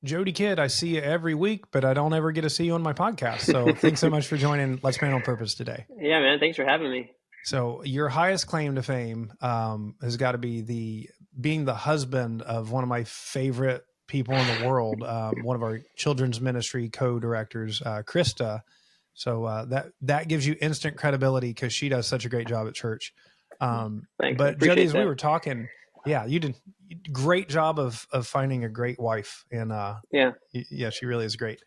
Jody Kidd, I see you every week, but I don't ever get to see you on my podcast. So thanks so much for joining Let's Plan on Purpose today. Yeah, man. Thanks for having me. So your highest claim to fame has got to be being the husband of one of my favorite people in the world, one of our children's ministry co-directors, Christa. So that gives you instant credibility because she does such a great job at church. Thanks. But Jody, as we were talking, yeah, you did great job of finding a great wife, and yeah, she really is great.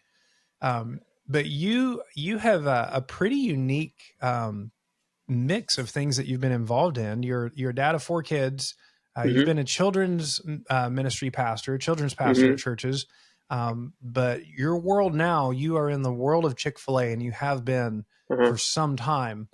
But you have a pretty unique mix of things that you've been involved in. You're a dad of 4 kids. You've been a children's ministry pastor, children's pastor at churches. But your world now, you are in the world of Chick-fil-A, and you have been for some time.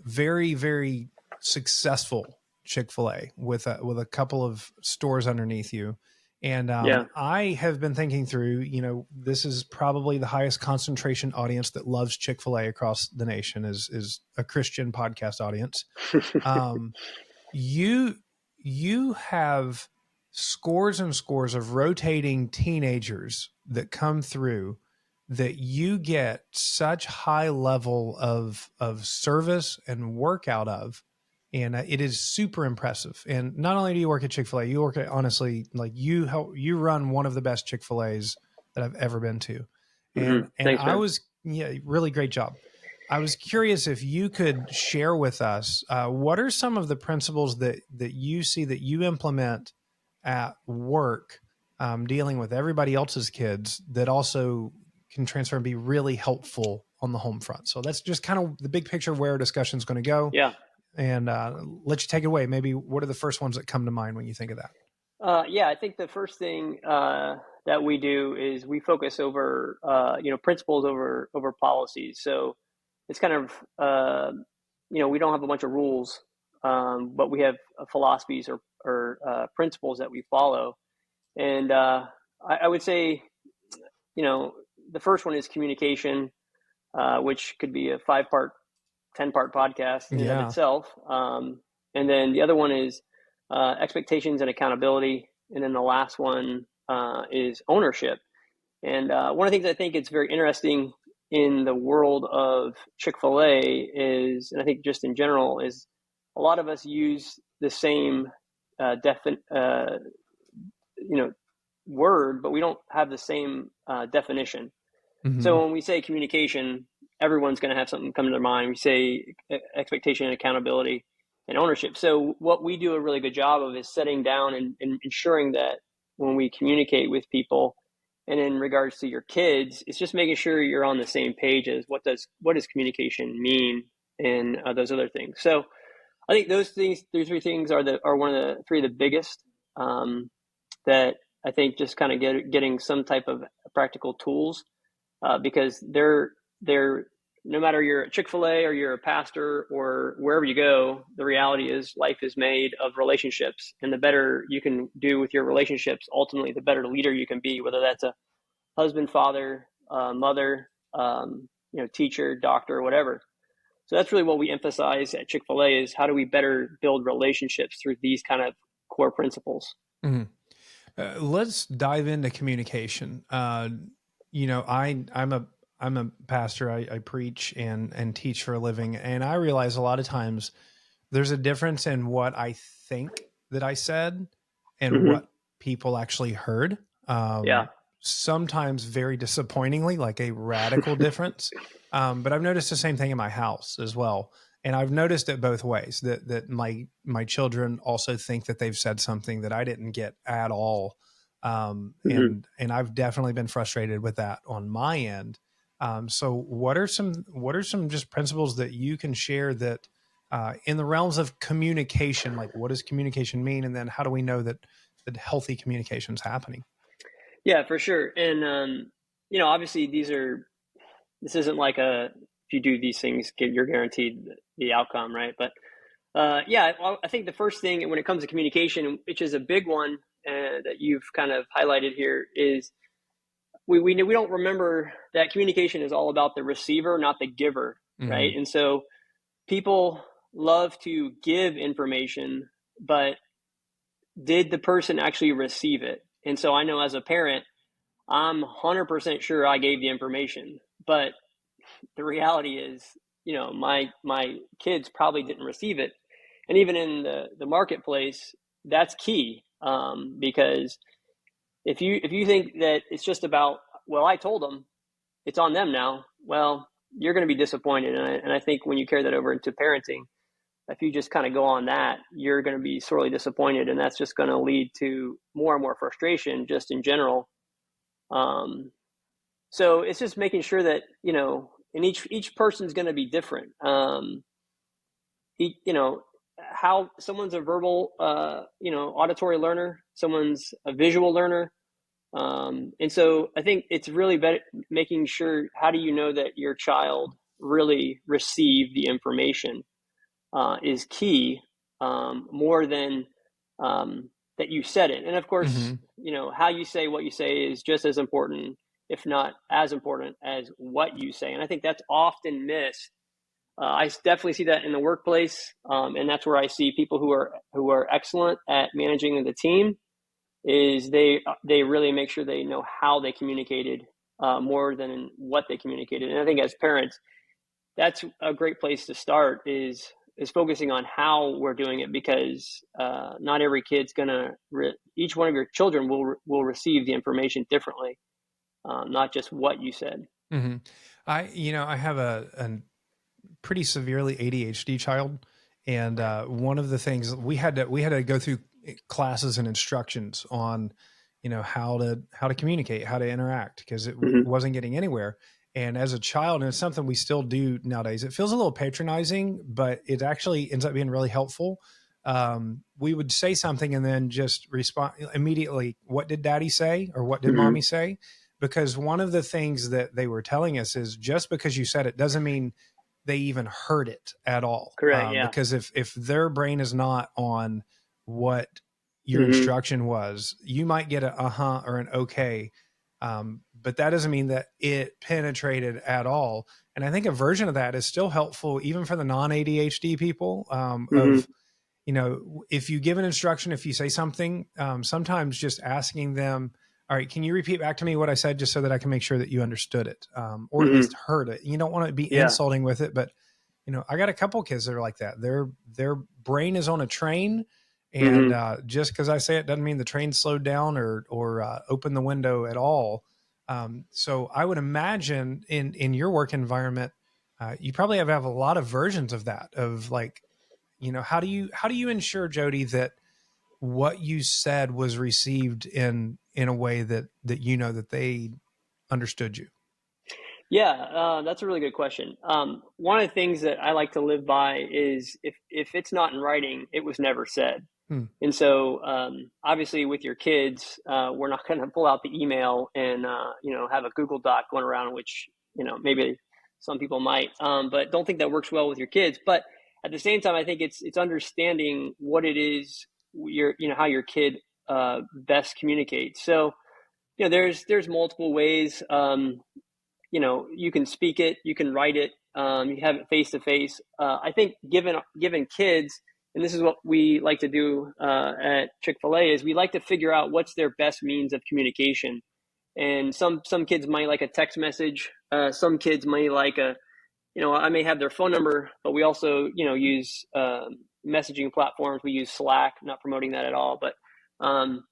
Very, very successful Chick-fil-A with a couple of stores underneath you. And I have been thinking through, this is probably the highest concentration audience that loves Chick-fil-A across the nation is a Christian podcast audience. You have scores and scores of rotating teenagers that come through that you get such high level of service and work out of. And it is super impressive. And not only do you work at Chick-fil-A, you work at, honestly, like you run one of the best Chick-fil-A's that I've ever been to. And Thanks, really great job. I was curious if you could share with us, what are some of the principles that you see that you implement at work, dealing with everybody else's kids that also can transfer and be really helpful on the home front. So that's just kind of the big picture of where our discussion is going to go. Yeah. And let you take it away. Maybe what are the first ones that come to mind when you think of that? I think the first thing that we do is we focus over, principles over policies. So it's kind of, we don't have a bunch of rules, but we have philosophies or principles that we follow. And I would say, the first one is communication, which could be a 5-part 10-part podcast in and of itself. And then the other one is expectations and accountability. And then the last one is ownership. And one of the things I think it's very interesting in the world of Chick-fil-A is, and I think just in general, is a lot of us use the same word, but we don't have the same definition. So when we say communication, everyone's going to have something come to their mind. We say expectation and accountability and ownership. So what we do a really good job of is setting down and ensuring that when we communicate with people, and in regards to your kids, it's just making sure you're on the same page as what does communication mean and those other things. So I think those 3 things are one of the 3 of the biggest that I think just kind of getting some type of practical tools. Because they're no matter you're at Chick-fil-A or you're a pastor or wherever you go, the reality is life is made of relationships, and the better you can do with your relationships, ultimately the better leader you can be, whether that's a husband, father, mother, teacher, doctor, whatever. So that's really what we emphasize at Chick-fil-A is how do we better build relationships through these kind of core principles. Let's dive into communication. I'm a pastor. I preach and teach for a living. And I realize a lot of times there's a difference in what I think that I said and what people actually heard. Sometimes very disappointingly, like a radical difference. But I've noticed the same thing in my house as well. And I've noticed it both ways that my children also think that they've said something that I didn't get at all. And I've definitely been frustrated with that on my end. So what are some just principles that you can share that, in the realms of communication, like what does communication mean? And then how do we know that healthy communication is happening? Yeah, for sure. And, obviously this isn't like if you do these things, you're guaranteed the outcome, right? But, I think the first thing when it comes to communication, which is a big one, that you've kind of highlighted here, is we don't remember that communication is all about the receiver, not the giver, right? And so people love to give information, but did the person actually receive it? And so I know as a parent, I'm 100% sure I gave the information, but the reality is, my kids probably didn't receive it. And even in the marketplace, that's key, because if you think that it's just about, well, I told them, it's on them now, well, you're going to be disappointed. And I think when you carry that over into parenting, if you just kind of go on that, you're going to be sorely disappointed, and that's just going to lead to more and more frustration just in general. So it's just making sure that, and each person's going to be different. How someone's a verbal, auditory learner, someone's a visual learner. And so I think it's really making sure, how do you know that your child really received the information, is key, more than that you said it. And of course, how you say what you say is just as important, if not as important, as what you say. And I think that's often missed. I definitely see that in the workplace, and that's where I see people who are excellent at managing the team. Is they really make sure they know how they communicated, more than what they communicated. And I think as parents, that's a great place to start, is focusing on how we're doing it, because not every kid's gonna each one of your children will receive the information differently, not just what you said. I have a pretty severely ADHD child, and one of the things we had to go through classes and instructions on, how to communicate, how to interact, because it wasn't getting anywhere. And as a child, and it's something we still do nowadays, it feels a little patronizing, but it actually ends up being really helpful. We would say something and then just respond immediately. What did daddy say? Or what did mommy say? Because one of the things that they were telling us is, just because you said it doesn't mean they even heard it at all. Correct. Yeah. Because if their brain is not on what your instruction was, you might get a uh-huh or an okay. But that doesn't mean that it penetrated at all. And I think a version of that is still helpful, even for the non-ADHD people, of, if you give an instruction, if you say something, sometimes just asking them, all right, can you repeat back to me what I said, just so that I can make sure that you understood it, or at least heard it. You don't want to be insulting with it, but I got a couple kids that are like that. Their brain is on a train, and just because I say it doesn't mean the train slowed down or opened the window at all. So I would imagine in your work environment, you probably have a lot of versions of that, of like, how do you ensure, Jody, that what you said was received in a way that that they understood you? Yeah, that's a really good question. One of the things that I like to live by is, if it's not in writing, it was never said. And so, obviously with your kids, we're not going to pull out the email and, have a Google Doc going around, which, maybe some people might, but don't think that works well with your kids. But at the same time, I think it's understanding what it is how your kid, best communicates. So, there's multiple ways. You can speak it, you can write it, you have it face to face. I think given kids, and this is what we like to do at Chick-Fil-A, is we like to figure out what's their best means of communication. And some kids might like a text message. Some kids might like I may have their phone number, but we also, use messaging platforms. We use Slack, not promoting that at all, but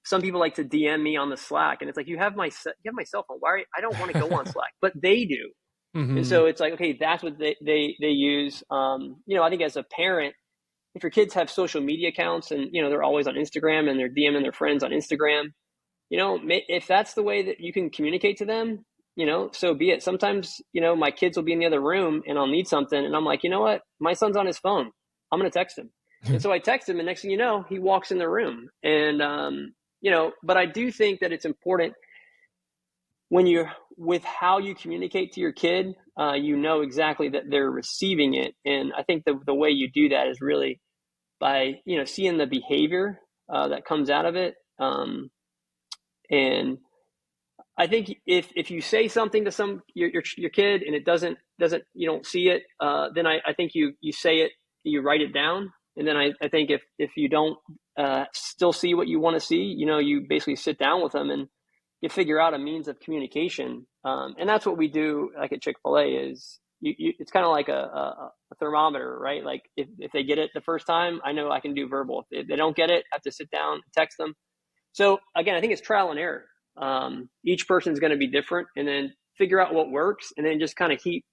some people like to DM me on the Slack, and it's like, you have my cell phone. Why? I don't want to go on Slack, but they do. And so it's like, okay, that's what they use. I think as a parent, if your kids have social media accounts and, they're always on Instagram and they're DMing their friends on Instagram, if that's the way that you can communicate to them, so be it. Sometimes, my kids will be in the other room and I'll need something. And I'm like, you know what? My son's on his phone. I'm going to text him. And so I text him, and next thing you know, he walks in the room. And, but I do think that it's important with how you communicate to your kid, exactly that they're receiving it. And I think the way you do that is really by, seeing the behavior that comes out of it. And I think if you say something to your kid and it doesn't you don't see it, then I think you say it, you write it down. And then I think if you don't still see what you want to see, you basically sit down with them and you figure out a means of communication. And that's what we do, like at Chick-fil-A, is it's kind of like a thermometer, right? Like if they get it the first time, I know I can do verbal. If they don't get it, I have to sit down, text them. So again, I think it's trial and error. Each person's going to be different, and then figure out what works, and then just kind of keep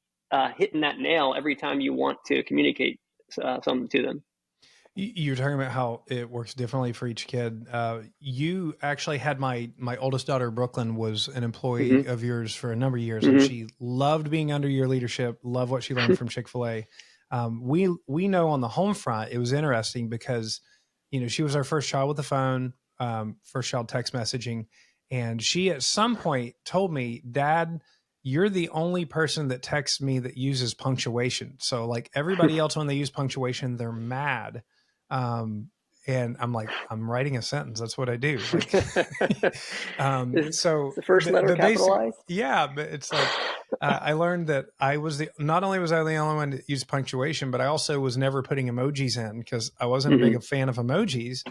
hitting that nail every time you want to communicate something to them. You're talking about how it works differently for each kid. You actually had my oldest daughter, Brooklyn, was an employee of yours for a number of years, and she loved being under your leadership, loved what she learned from Chick-fil-A. We know on the home front, it was interesting because, she was our first child with the phone, first child text messaging. And she at some point told me, Dad, you're the only person that texts me that uses punctuation. So like everybody else, when they use punctuation, they're mad. And I'm like, I'm writing a sentence. That's what I do. Like, so the first letter capitalized. Yeah. But it's like, I learned that not only was I the only one to use punctuation, but I also was never putting emojis in because I wasn't a big fan of emojis.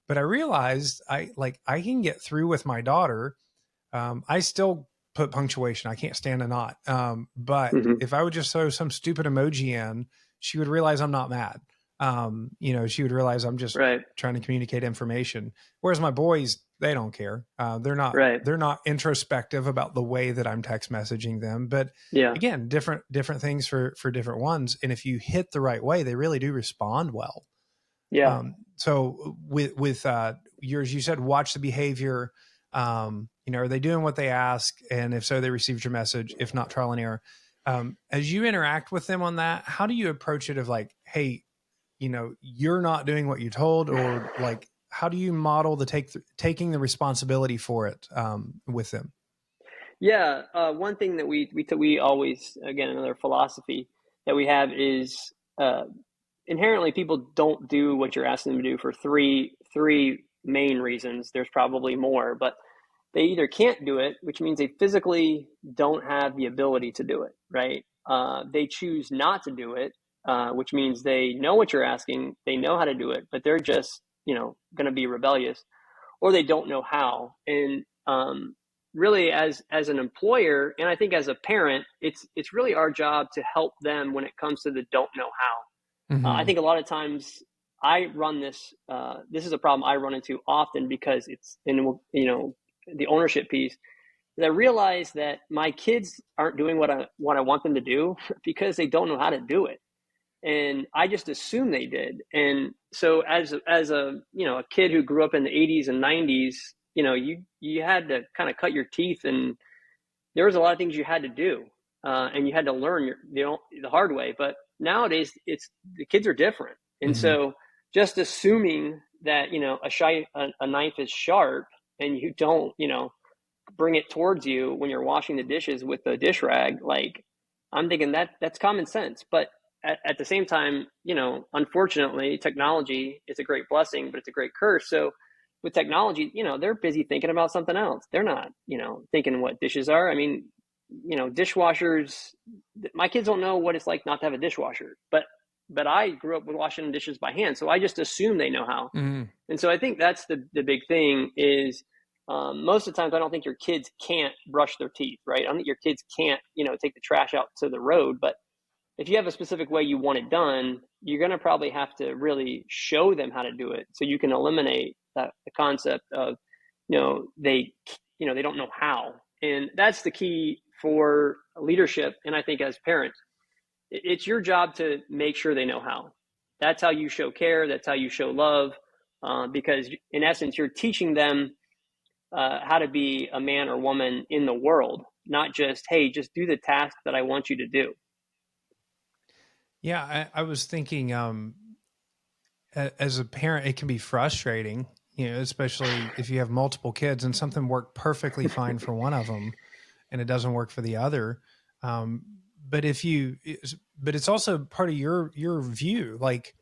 But I realized I can get through with my daughter. I still put punctuation. I can't stand a not. But if I would just throw some stupid emoji in, she would realize I'm not mad. She would realize I'm just trying to communicate information. Whereas my boys, they don't care. They're not introspective about the way that I'm text messaging them. But again, different things for different ones. And if you hit the right way, they really do respond well. Yeah. So with yours, you said watch the behavior. Are they doing what they ask? And if so, they received your message. If not, trial and error. As you interact with them on that, how do you approach it of like, hey, you're not doing what you told, or like, how do you model the taking the responsibility for it with them? Yeah. One thing that we always, again, another philosophy that we have is inherently people don't do what you're asking them to do for three main reasons. There's probably more, but they either can't do it, which means they physically don't have the ability to do it, right? They choose not to do it, which means they know what you're asking, they know how to do it, but they're just, going to be rebellious, or they don't know how. And really, as an employer, and I think as a parent, it's really our job to help them when it comes to the don't know how. I think a lot of times I run this. This is a problem I run into often because it's in the ownership piece. Is I realize that my kids aren't doing what I want them to do because they don't know how to do it, and I just assume they did. And so as a a kid who grew up in the 80s and 90s, you had to kind of cut your teeth, and there was a lot of things you had to do, and you had to learn the hard way. But nowadays, the kids are different, and so just assuming that a knife is sharp and you don't bring it towards you when you're washing the dishes with a dish rag, like I'm thinking that's common sense. But at the same time, unfortunately, technology is a great blessing, but it's a great curse. So with technology, they're busy thinking about something else. They're not, thinking what dishes are. I mean, dishwashers, my kids don't know what it's like not to have a dishwasher, but I grew up with washing dishes by hand. So I just assume they know how. And so I think that's the big thing is, most of the times I don't think your kids can't brush their teeth, right? I don't think your kids can't, take the trash out to the road, but if you have a specific way you want it done, you're going to probably have to really show them how to do it so you can eliminate the concept of, they don't know how. And that's the key for leadership. And I think as parents, it's your job to make sure they know how. That's how you show care. That's how you show love, because in essence, you're teaching them how to be a man or woman in the world, not just, hey, just do the task that I want you to do. Yeah, I was thinking, as a parent, it can be frustrating, especially if you have multiple kids and something worked perfectly fine for one of them and it doesn't work for the other. But it's also part of your view. Like,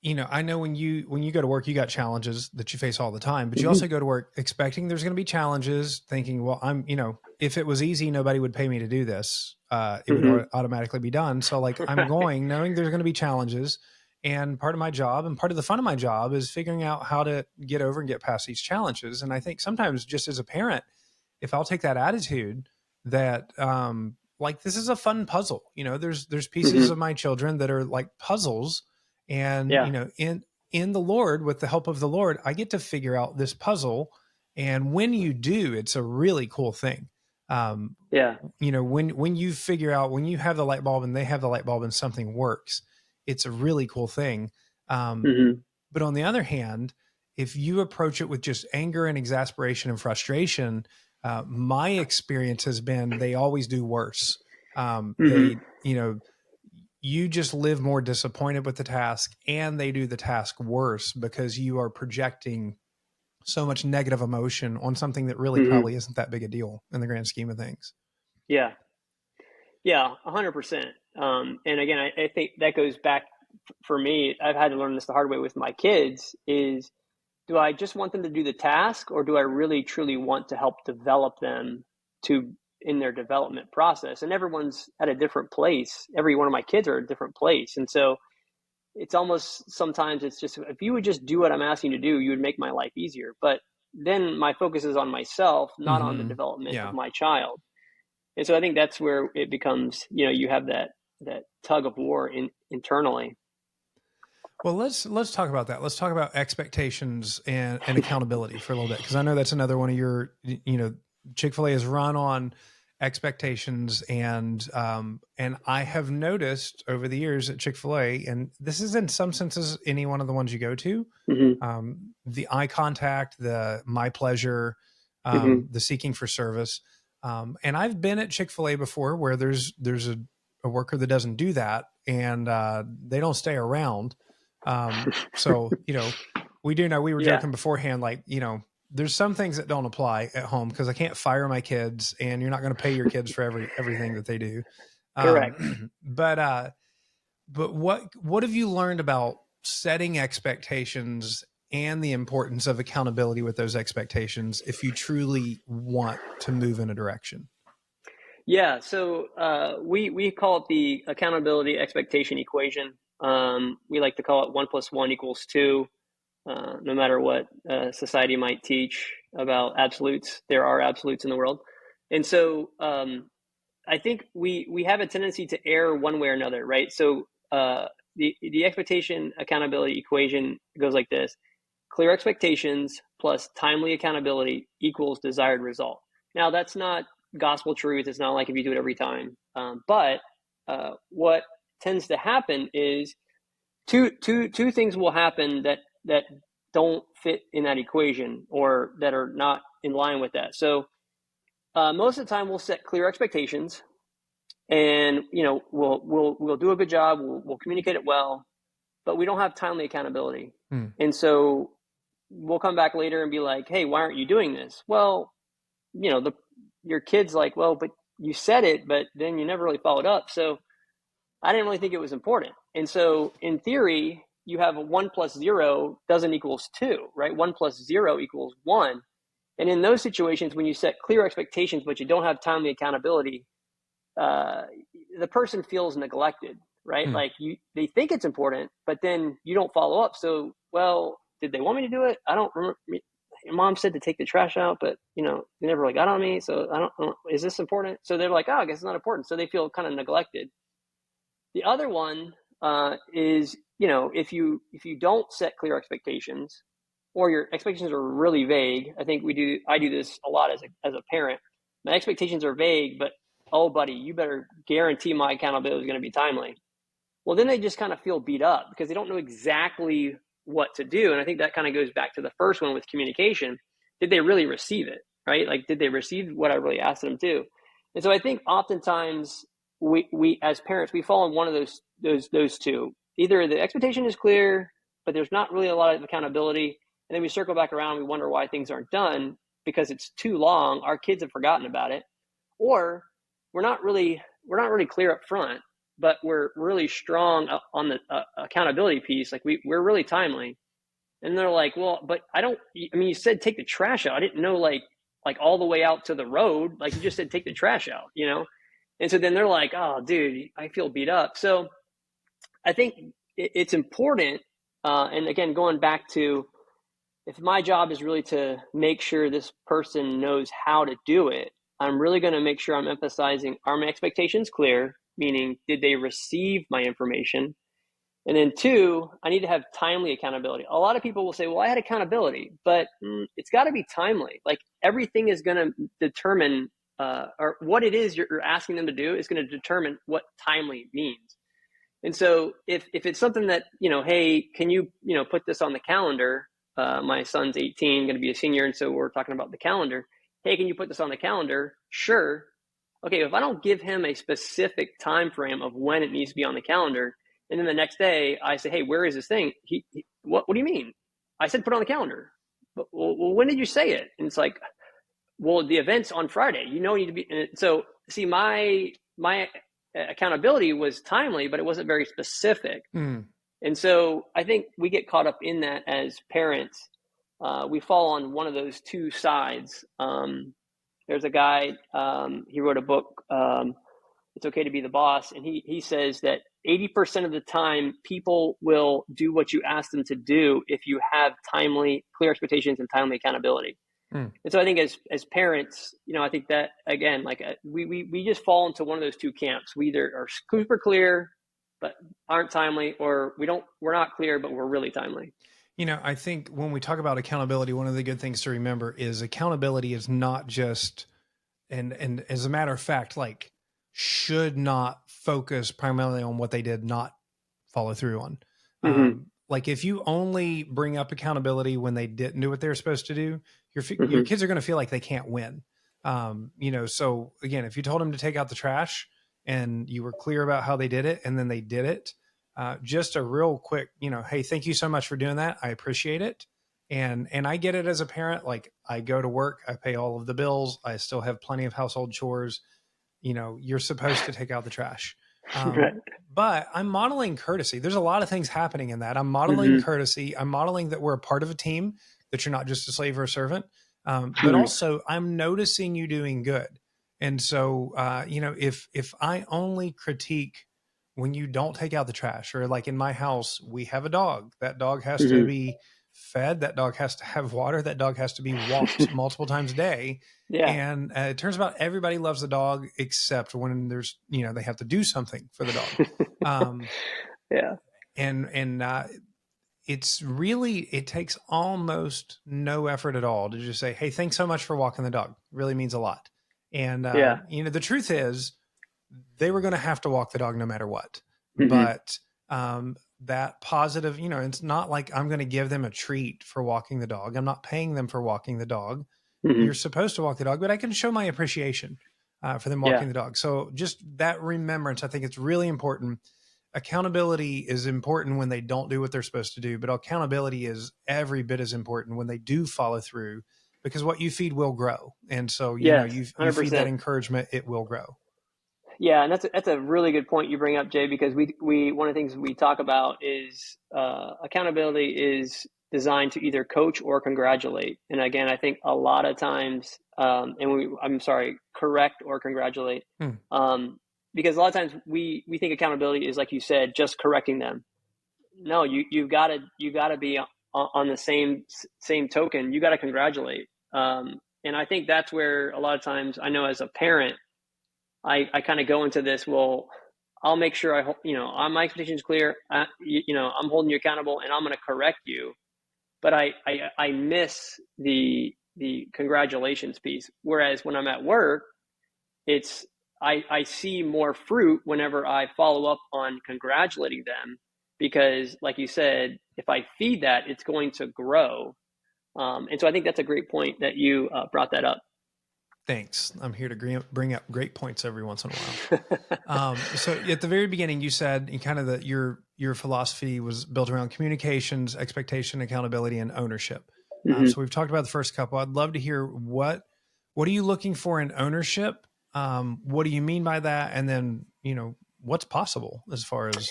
I know when you go to work, you got challenges that you face all the time, but you also go to work expecting there's going to be challenges, thinking, well, if it was easy, nobody would pay me to do this. It would automatically be done. So like I'm going knowing there's going to be challenges, And part of my job and part of the fun of my job is figuring out how to get over and get past these challenges. And I think sometimes just as a parent, if I'll take that attitude that, like, this is a fun puzzle, there's pieces of my children that are like puzzles, and, in the Lord, with the help of the Lord, I get to figure out this puzzle. And when you do, it's a really cool thing. When you figure out, when you have the light bulb and they have the light bulb and something works, it's a really cool thing. But on the other hand, if you approach it with just anger and exasperation and frustration, my experience has been they always do worse. You just live more disappointed with the task, and they do the task worse because you are projecting so much negative emotion on something that really probably isn't that big a deal in the grand scheme of things. Yeah. Yeah, 100%. And again, I think that goes back for me. I've had to learn this the hard way with my kids is, do I just want them to do the task, or do I really truly want to help develop them in their development process? And everyone's at a different place. Every one of my kids are at a different place. And so it's almost, sometimes it's just, if you would just do what I'm asking you to do, you would make my life easier. But then my focus is on myself, not on the development of my child. And so I think that's where it becomes, you have that tug of war internally. Well, let's talk about that. Let's talk about expectations and accountability for a little bit, because I know that's another one of your, Chick-fil-A is run on expectations, and I have noticed over the years at Chick-fil-A, and this is in some senses any one of the ones you go to, the eye contact, the my pleasure, the seeking for service, and I've been at Chick-fil-A before where there's a worker that doesn't do that, and they don't stay around. So, we do know, we were joking beforehand, like, there's some things that don't apply at home because I can't fire my kids, and you're not going to pay your kids for everything that they do. Correct. But what have you learned about setting expectations and the importance of accountability with those expectations if you truly want to move in a direction? Yeah. So, we call it the accountability expectation equation. We like to call it 1 + 1 = 2. No matter what society might teach about absolutes, there are absolutes in the world. And so I think we have a tendency to err one way or another, right? So the expectation accountability equation goes like this: clear expectations plus timely accountability equals desired result. Now, that's not gospel truth. It's not like if you do it every time. But what tends to happen is two things will happen that don't fit in that equation, or that are not in line with that. So most of the time we'll set clear expectations, and we'll do a good job. We'll communicate it well, but we don't have timely accountability. And so we'll come back later and be like, hey, why aren't you doing this? Well, your kid's like, well, but you said it, but then you never really followed up. So I didn't really think it was important. And so in theory, you have a 1 + 0 doesn't equals 2, right? 1 + 0 = 1. And in those situations, when you set clear expectations, but you don't have timely accountability, the person feels neglected, right? Like they think it's important, but then you don't follow up. So, well, did they want me to do it? I don't remember. Mom said to take the trash out, but they never really got on me. So I don't, is this important? So they're like, oh, I guess it's not important. So they feel kind of neglected. The other one is, if you don't set clear expectations, or your expectations are really vague. I do this a lot as a parent. My expectations are vague, but, oh, buddy, you better guarantee my accountability is going to be timely. Well, then they just kind of feel beat up because they don't know exactly what to do. And I think that kind of goes back to the first one with communication. Did they really receive it, right? Like, did they receive what I really asked them to? And so I think oftentimes we as parents, we fall in one of those two. Either the expectation is clear, but there's not really a lot of accountability. And then we circle back around. We wonder why things aren't done because it's too long. Our kids have forgotten about it, or we're not really clear up front, but we're really strong on the accountability piece. Like we're really timely. And they're like, well, but you said take the trash out. I didn't know like all the way out to the road. Like you just said take the trash out, And so then they're like, oh, dude, I feel beat up. So I think it's important. And again, going back to, if my job is really to make sure this person knows how to do it, I'm really going to make sure I'm emphasizing, are my expectations clear? Meaning, did they receive my information? And then 2, I need to have timely accountability. A lot of people will say, well, I had accountability, but it's got to be timely. Like, everything is going to determine, or what it is you're asking them to do is going to determine what timely means. And so if it's something that, hey, can you, put this on the calendar? My son's 18, going to be a senior. And so we're talking about the calendar. Hey, can you put this on the calendar? Sure. Okay. If I don't give him a specific time frame of when it needs to be on the calendar, and then the next day I say, hey, where is this thing? What do you mean? I said, put it on the calendar. But, well, when did you say it? And it's like, well, the event's on Friday, you need to be. And so see, my accountability was timely, but it wasn't very specific. And so I think we get caught up in that as parents. We fall on one of those two sides. There's a guy, he wrote a book, It's Okay to Be the Boss. And he says that 80% of the time, people will do what you ask them to do if you have timely, clear expectations and timely accountability. And so I think as parents, I think that, again, like we just fall into one of those two camps. We either are super clear, but aren't timely, or we're not clear, but we're really timely. I think when we talk about accountability, one of the good things to remember is accountability is not just, and as a matter of fact, like, should not focus primarily on what they did not follow through on. Like, if you only bring up accountability when they didn't do what they were supposed to do, your kids are going to feel like they can't win. So again, if you told them to take out the trash and you were clear about how they did it, and then they did it, just a real quick, hey, thank you so much for doing that. I appreciate it. And I get it as a parent. Like, I go to work, I pay all of the bills. I still have plenty of household chores. You're supposed to take out the trash. Right. But I'm modeling courtesy. There's a lot of things happening in that. I'm modeling courtesy. I'm modeling that we're a part of a team, that you're not just a slave or a servant. But also, I'm noticing you doing good. And so, if I only critique when you don't take out the trash, or like in my house, we have a dog. That dog has to be fed. That dog has to have water. That dog has to be walked multiple times a day. Yeah. And it turns out everybody loves the dog, except when there's, they have to do something for the dog. Yeah. And it's really, it takes almost no effort at all to just say, hey, thanks so much for walking the dog. It really means a lot. And, the truth is, they were going to have to walk the dog no matter what. But that positive, it's not like I'm going to give them a treat for walking the dog. I'm not paying them for walking the dog. You're supposed to walk the dog, but I can show my appreciation for them walking the dog. So just that remembrance, I think it's really important. Accountability is important when they don't do what they're supposed to do, but accountability is every bit as important when they do follow through, because what you feed will grow. And so, you feed that encouragement, it will grow. Yeah, and that's a really good point you bring up, Jay, because we one of the things we talk about is accountability is designed to either coach or congratulate. And again, I think a lot of times, correct or congratulate, because a lot of times we think accountability is, like you said, just correcting them. No, you've got to be on the same token. You got to congratulate, and I think that's where a lot of times, I know as a parent, I kind of go into this, well, I'll make sure my expectation is clear. I'm holding you accountable, and I'm going to correct you. But I miss the congratulations piece. Whereas when I'm at work, I see more fruit whenever I follow up on congratulating them, because, like you said, if I feed that, it's going to grow. And so I think that's a great point that you brought that up. Thanks. I'm here to bring up great points every once in a while. So at the very beginning, you said kind of your philosophy was built around communications, expectation, accountability, and ownership. So we've talked about the first couple. I'd love to hear what are you looking for in ownership? What do you mean by that? And then, what's possible as far as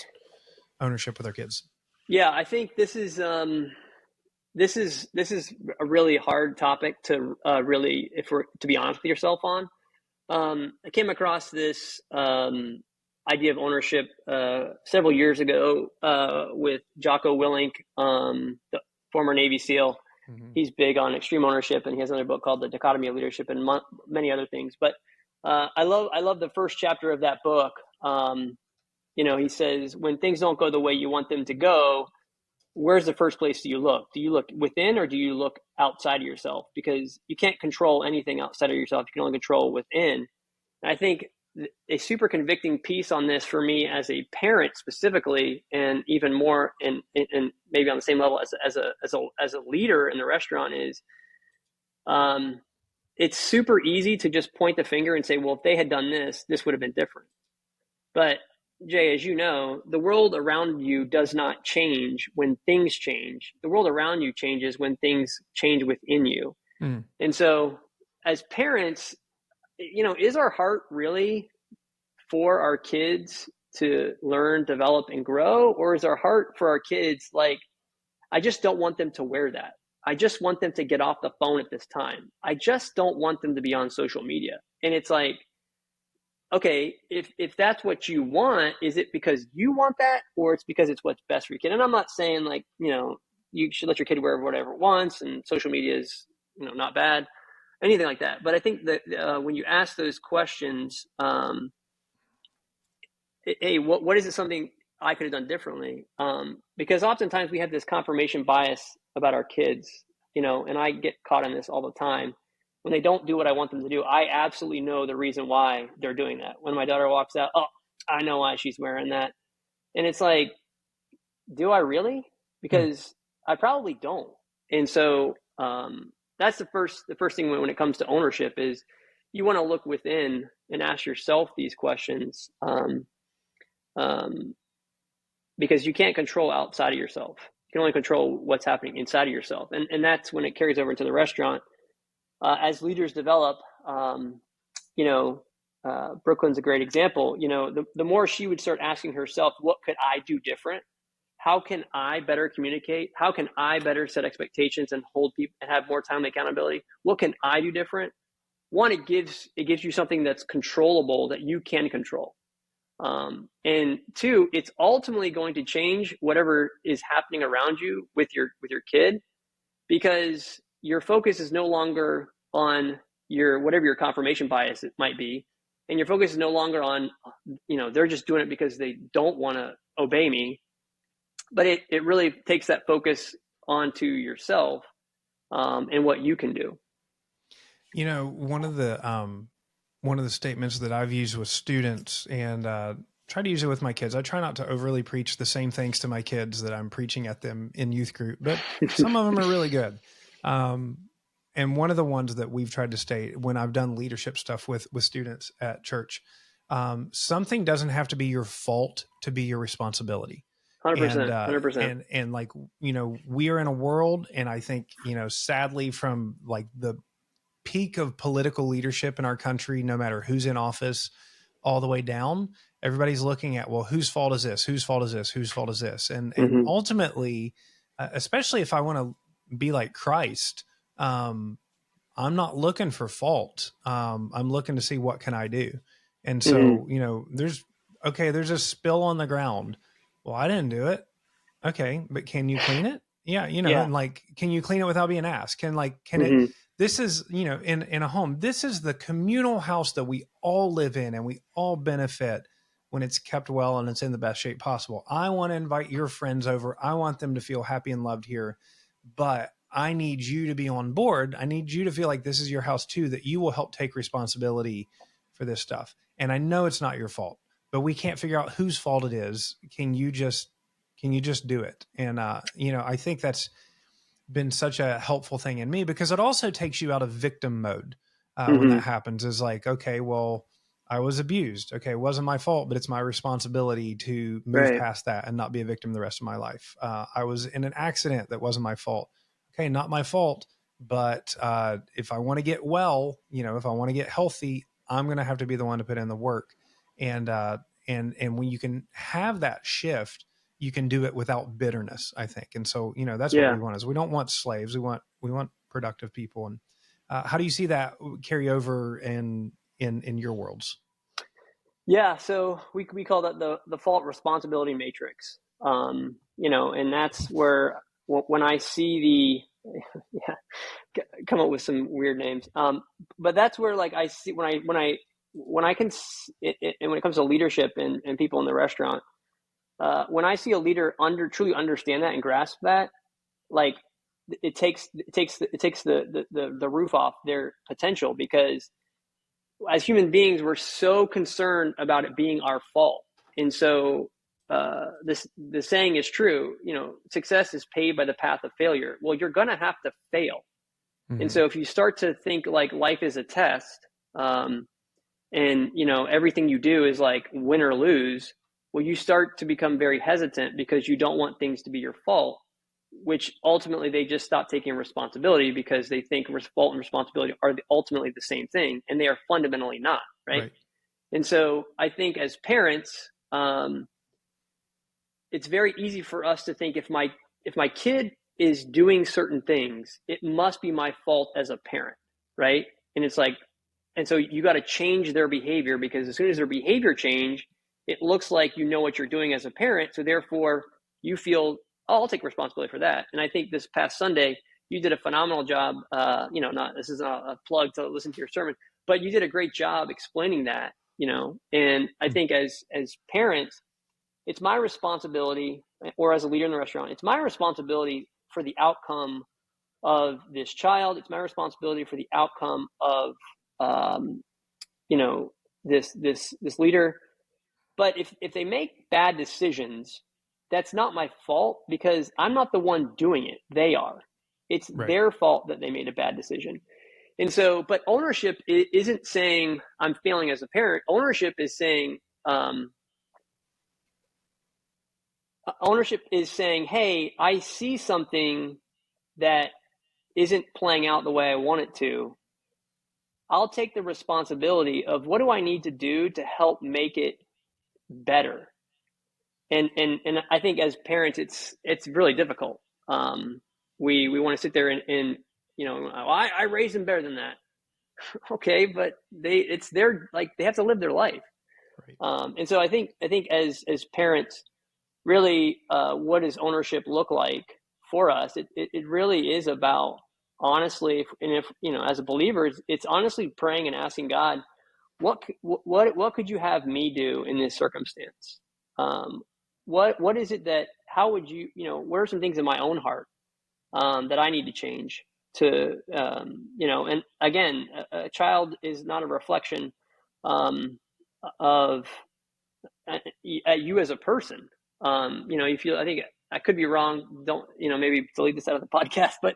ownership with our kids? Yeah, I think this is a really hard topic to to be honest with yourself on. I came across this idea of ownership several years ago with Jocko Willink, the former Navy SEAL. Mm-hmm. He's big on extreme ownership, and he has another book called The Dichotomy of Leadership and many other things. But I love the first chapter of that book. He says, when things don't go the way you want them to go, where's the first place do you look? Do you look within, or do you look outside of yourself? Because you can't control anything outside of yourself. You can only control within. And I think a super convicting piece on this for me as a parent specifically, and even more and maybe on the same level as a leader in the restaurant, is it's super easy to just point the finger and say, well, if they had done this, this would have been different. But Jay, as you know, the world around you does not change when things change. The world around you changes when things change within you. Mm. And so as parents, is our heart really for our kids to learn, develop, and grow? Or is our heart for our kids like, I just don't want them to wear that. I just want them to get off the phone at this time. I just don't want them to be on social media. And it's like, okay, if that's what you want, is it because you want that, or it's because it's what's best for your kid? And I'm not saying like, you should let your kid wear whatever it wants, and social media is, not bad, anything like that. But I think that when you ask those questions, hey, what is it something I could have done differently? Because oftentimes we have this confirmation bias about our kids, and I get caught in this all the time. When they don't do what I want them to do, I absolutely know the reason why they're doing that. When my daughter walks out, oh, I know why she's wearing that. And it's like, do I really? Because I probably don't. And so that's the first thing when it comes to ownership is you want to look within and ask yourself these questions because you can't control outside of yourself. You can only control what's happening inside of yourself. And that's when it carries over into the restaurant. As leaders develop, Brooklyn's a great example. The more she would start asking herself, what could I do different? How can I better communicate? How can I better set expectations and hold people and have more time and accountability? What can I do different? One, it gives you something that's controllable that you can control. And two, it's ultimately going to change whatever is happening around you with your kid, because your focus is no longer on whatever your confirmation bias it might be. And your focus is no longer on, they're just doing it because they don't want to obey me. But it really takes that focus onto yourself and what you can do. One of the statements that I've used with students and try to use it with my kids. I try not to overly preach the same things to my kids that I'm preaching at them in youth group, but some of them are really good. And one of the ones that we've tried to state when I've done leadership stuff with students at church, something doesn't have to be your fault to be your responsibility. 100%, 100%. And like, we are in a world, and I think, sadly from like the peak of political leadership in our country, no matter who's in office, all the way down, everybody's looking at, well, whose fault is this? Whose fault is this? Whose fault is this? And ultimately, especially if I want to be like Christ, I'm not looking for fault. I'm looking to see what can I do. And so, there's a spill on the ground. Well, I didn't do it. Okay. But can you clean it? Yeah. And like, can you clean it without being asked? This is, in a home, this is the communal house that we all live in and we all benefit when it's kept well and it's in the best shape possible. I want to invite your friends over. I want them to feel happy and loved here, but I need you to be on board. I need you to feel like this is your house too, that you will help take responsibility for this stuff. And I know it's not your fault, but we can't figure out whose fault it is. Can you just do it? And, I think that's been such a helpful thing in me, because it also takes you out of victim mode when that happens. Is like, okay, well, I was abused. Okay, it wasn't my fault, but it's my responsibility to move past that and not be a victim the rest of my life. I was in an accident that wasn't my fault. Okay, not my fault, but if I want to get well, if I want to get healthy, I'm going to have to be the one to put in the work. And when you can have that shift, you can do it without bitterness, I think. And so, that's what we want. Is we don't want slaves. We want productive people. And how do you see that carry over in your worlds? Yeah, so we call that the fault responsibility matrix. And that's where when I see yeah, come up with some weird names. But that's where like I see when I can and when it comes to leadership and people in the restaurant, when I see a leader truly understand that and grasp that, like it takes the roof off their potential, because as human beings, we're so concerned about it being our fault. And so the saying is true, success is paved by the path of failure. Well, you're going to have to fail. Mm-hmm. And so if you start to think like life is a test, and everything you do is like win or lose, well, you start to become very hesitant because you don't want things to be your fault, which ultimately they just stop taking responsibility because they think fault and responsibility are ultimately the same thing, and they are fundamentally not, right? And so I think as parents, it's very easy for us to think if my kid is doing certain things, it must be my fault as a parent, right? And it's like, and so you got to change their behavior, because as soon as their behavior change, it looks like you know what you're doing as a parent. So therefore you feel, oh, I'll take responsibility for that. And I think this past Sunday, you did a phenomenal job. This is not a plug to listen to your sermon, but you did a great job explaining that, and I think as parents, it's my responsibility, or as a leader in the restaurant, it's my responsibility for the outcome of this child. It's my responsibility for the outcome of, this leader. But if they make bad decisions, that's not my fault, because I'm not the one doing it. They are. It's their fault that they made a bad decision. And so, but ownership isn't saying I'm failing as a parent. Ownership is saying, hey, I see something that isn't playing out the way I want it to. I'll take the responsibility of what do I need to do to help make it better. And I think as parents, it's really difficult. We want to sit there and I raised them better than that. Okay, but they have to live their life. Right. And so I think as parents, really, what does ownership look like for us? It really is about, honestly, if as a believer, it's honestly praying and asking God, what could you have me do in this circumstance? What is it that, how would you, what are some things in my own heart that I need to change to, and again, a child is not a reflection of you as a person. You feel, I think I could be wrong. Don't, maybe delete this out of the podcast, but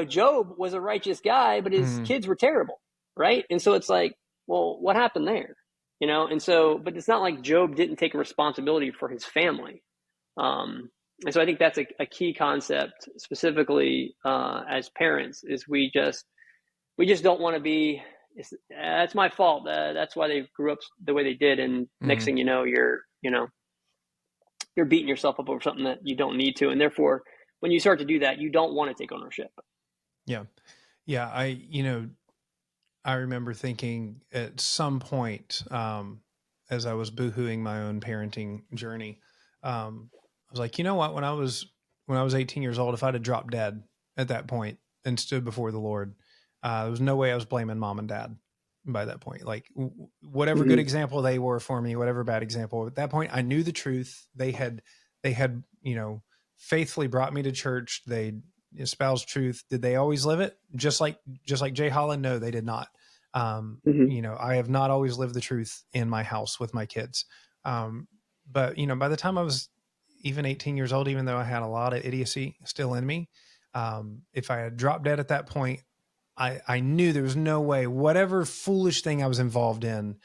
Job was a righteous guy, but his kids were terrible. Right. And so it's like, well, what happened there? And so, but it's not like Job didn't take responsibility for his family. And so I think that's a key concept, specifically as parents, is we just don't want to be, that's my fault. That's why they grew up the way they did. And next thing you know, you're beating yourself up over something that you don't need to. And therefore, when you start to do that, you don't want to take ownership. Yeah. Yeah. I remember thinking at some point, as I was boohooing my own parenting journey, I was like, you know what, when I was 18 years old, if I'd have dropped dead at that point and stood before the Lord, there was no way I was blaming mom and dad by that point. Like whatever good example they were for me, whatever bad example, at that point, I knew the truth. They had, faithfully brought me to church. They espoused truth. Did they always live it? Just like Jay Holland? No, they did not. I have not always lived the truth in my house with my kids. But by the time I was even 18 years old, even though I had a lot of idiocy still in me, if I had dropped dead at that point, I knew there was no way, whatever foolish thing I was involved in,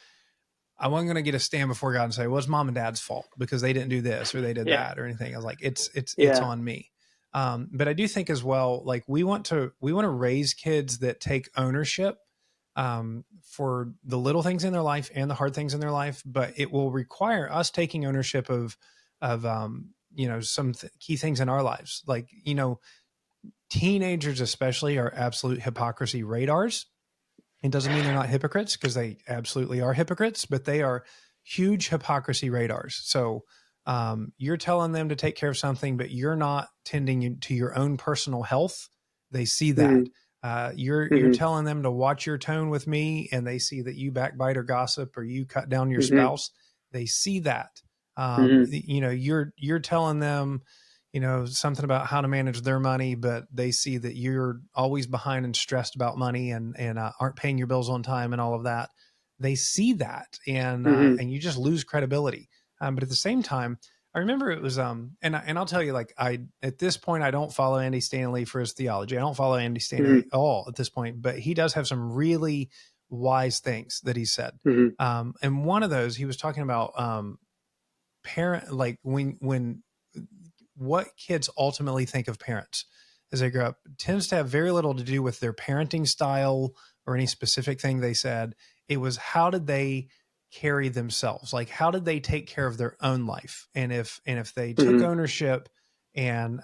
I wasn't going to get a stand before God and say, well, it's mom and dad's fault because they didn't do this or they did that or anything. I was like, it's on me. But I do think as well, like we want to raise kids that take ownership for the little things in their life and the hard things in their life, but it will require us taking ownership of some key things in our lives. Like, teenagers especially are absolute hypocrisy radars. It doesn't mean they're not hypocrites, because they absolutely are hypocrites, but they are huge hypocrisy radars. So you're telling them to take care of something, but you're not tending to your own personal health. They see that. You're telling them to watch your tone with me, and they see that you backbite or gossip or you cut down your spouse. They see that. You're telling them, something about how to manage their money, but they see that you're always behind and stressed about money and aren't paying your bills on time and all of that. They see that, and you just lose credibility. But at the same time, I remember it was, and I'll tell you, like, at this point, I don't follow Andy Stanley for his theology. I don't follow Andy Stanley at all at this point, but he does have some really wise things that he said. And one of those, he was talking about, parent, like when what kids ultimately think of parents as they grow up tends to have very little to do with their parenting style or any specific thing they said. It was, how did they carry themselves? Like, how did they take care of their own life? And if they took ownership and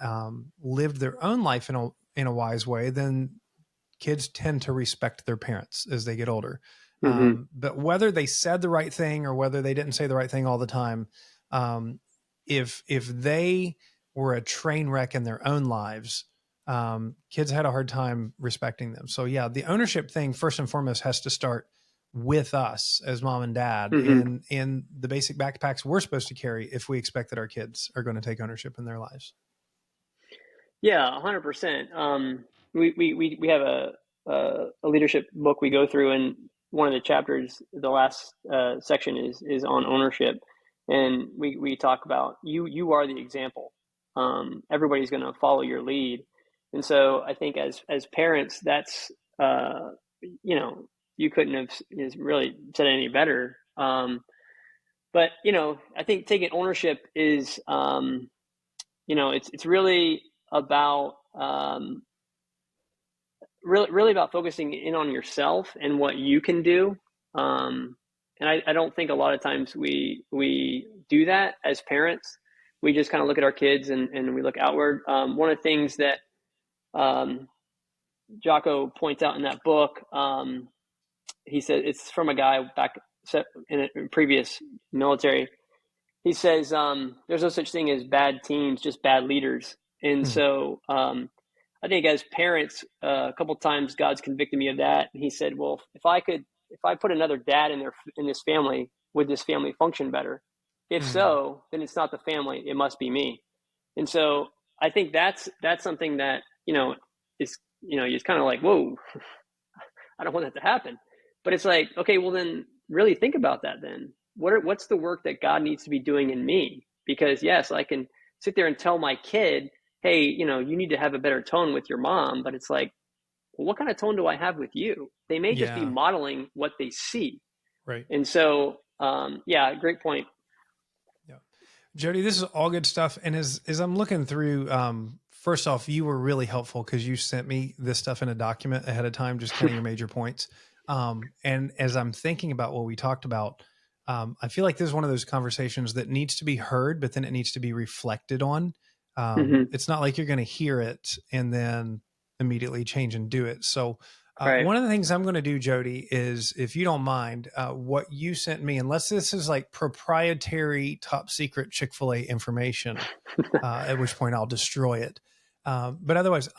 lived their own life in a wise way, then kids tend to respect their parents as they get older. But whether they said the right thing or whether they didn't say the right thing all the time, if they were a train wreck in their own lives, kids had a hard time respecting them. So yeah, the ownership thing, first and foremost, has to start with us as mom and dad and the basic backpacks we're supposed to carry if we expect that our kids are going to take ownership in their lives. Yeah, 100%. We have a leadership book we go through, and one of the chapters, the last section is on ownership, and we talk about you are the example. Everybody's going to follow your lead, and so I think as parents, that's you couldn't have really said it any better. But I think taking ownership is it's really about really about focusing in on yourself and what you can do. And I don't think a lot of times we do that as parents. We just kind of look at our kids and we look outward. One of the things that Jocko points out in that book, he said, it's from a guy back in a previous military. He says, there's no such thing as bad teams, just bad leaders. And so I think as parents, a couple of times God's convicted me of that. And he said, well, if I put another dad in this family, would this family function better? If so, then it's not the family, it must be me. And so I think that's something that, is, it's kind of like, whoa, I don't want that to happen. But it's like, okay, well then really think about that then. What's the work that God needs to be doing in me? Because yes, I can sit there and tell my kid, hey, you need to have a better tone with your mom. But it's like, well, what kind of tone do I have with you? They may just be modeling what they see. Right. And so, great point. Yeah. Jody, this is all good stuff. And as I'm looking through, first off, you were really helpful because you sent me this stuff in a document ahead of time, just kind of your major points. And as I'm thinking about what we talked about, I feel like this is one of those conversations that needs to be heard, but then it needs to be reflected on. It's not like you're going to hear it and then immediately change and do it. So one of the things I'm going to do, Jody, is, if you don't mind, what you sent me, unless this is like proprietary, top secret Chick-fil-A information, at which point I'll destroy it. But otherwise,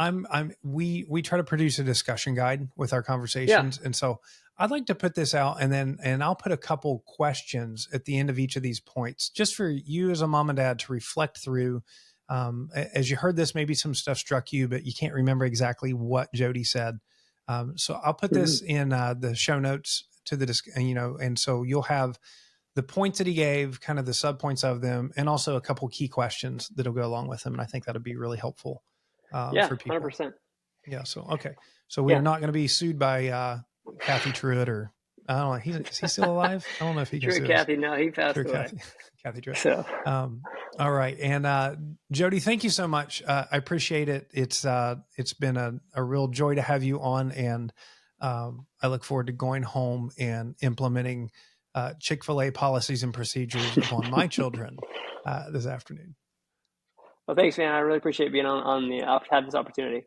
we try to produce a discussion guide with our conversations. And so I'd like to put this out, and I'll put a couple questions at the end of each of these points, just for you as a mom and dad to reflect through. As you heard this, maybe some stuff struck you, but you can't remember exactly what Jody said. So I'll put this in the show notes to the and so you'll have the points that he gave, kind of the sub points of them, and also a couple key questions that'll go along with them. And I think that'll be really helpful for people. 100%. Yeah. So, okay. So we're not going to be sued by Kathy Truitt, or I don't know. Is he still alive? I don't know if he can sue Kathy. No, he passed away. Kathy Truitt. So. All right. And Jody, thank you so much. I appreciate it. It's been a real joy to have you on, and I look forward to going home and implementing Chick-fil-A policies and procedures upon my children this afternoon. Well, thanks, man. I really appreciate being on have this opportunity.